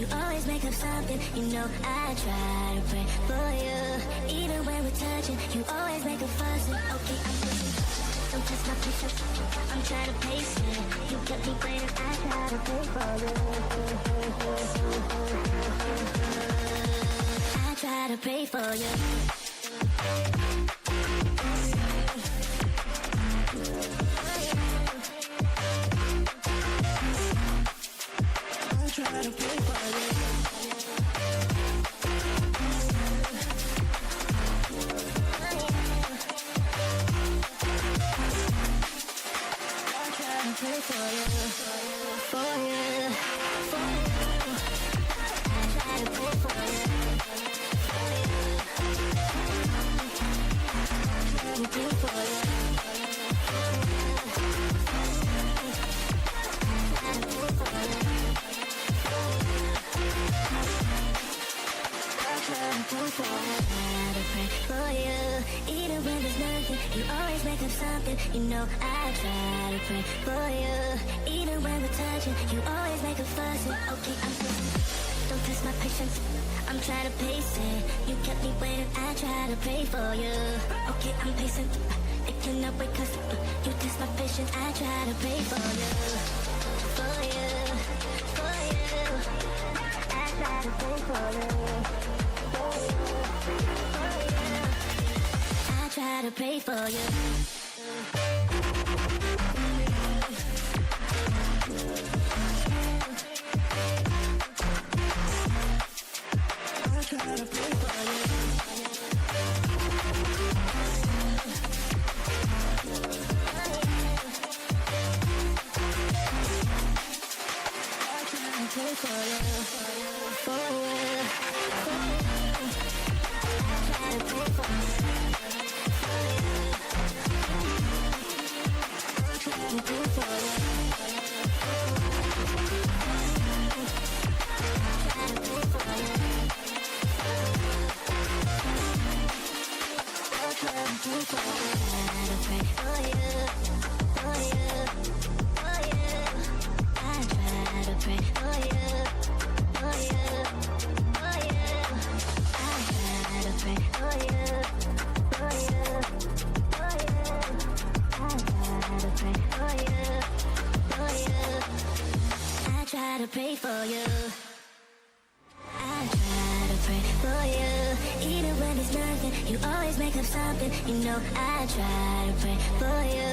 You always make up something. You know I try to pray for you. Even when we're touching, you always make a fuss. Okay, I'm pushing. Don't test my patience. I'm trying to pace it. You kept me waiting. I try to pray for you. I try to pray for you. Try to play for you. I try to play for you, for you, for you. I try to play for you, for you. I try to play for you. For you, even when there's nothing, you always make up something. You know I try to pray for you. Even when we're touching, you always make a fuss. Okay, I'm pushing. Don't test my patience. I'm trying to pace it. You kept me waiting. I try to pray for you. Okay, I'm pacing. It cannot wait 'cause you test my patience. I try to pray for you, for you, for you. I try to pray for you. I try to pray for you. I try to pray for you. I try to pray for you, for you, for you. I try to pray for you. To pray for you. I try to pray for you. Even when there's nothing, you always make up something. You know I try to pray for you.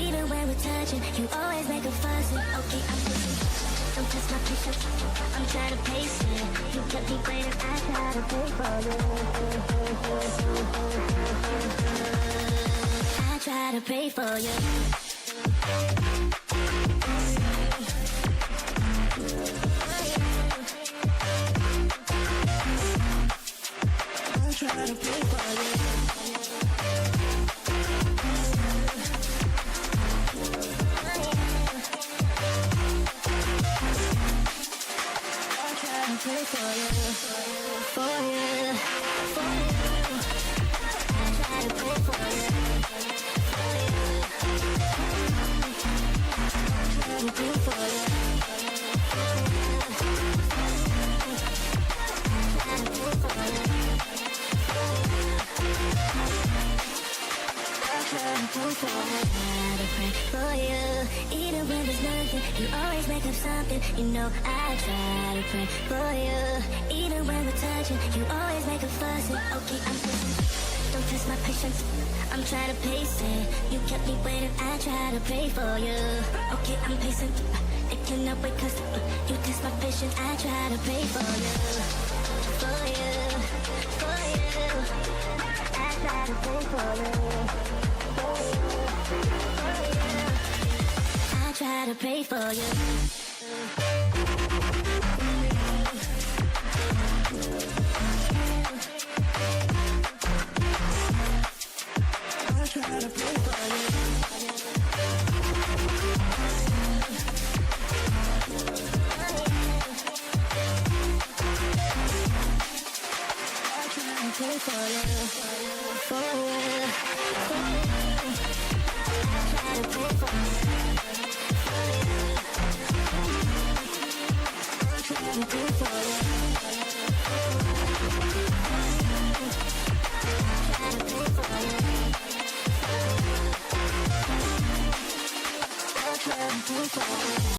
Even when we're touching, you always make a fuss. Okay, I'm pushing. Don't test my patience. I'm trying to pace it. You kept me waiting. I try to pray for you. I try to pray for you. Try to play for you. I try to play for you, for you, for you. I try to play for you, for you. I try to play for you, for you. Even when there's nothing, you always make up something. You know I try to pray for you. Even when we're touching, you always make a fuss. Okay, I'm pushing. Don't test my patience. I'm trying to pace it. You kept me waiting. I try to pray for you. Okay, I'm pacing. It cannot wait 'cause you test my patience. I try to pray for you, for you, for you. I try to pray for you. I try to pray for you. I try to pray for you. Pray for you, for you, for you. I try to pray for you, for you. I'll try to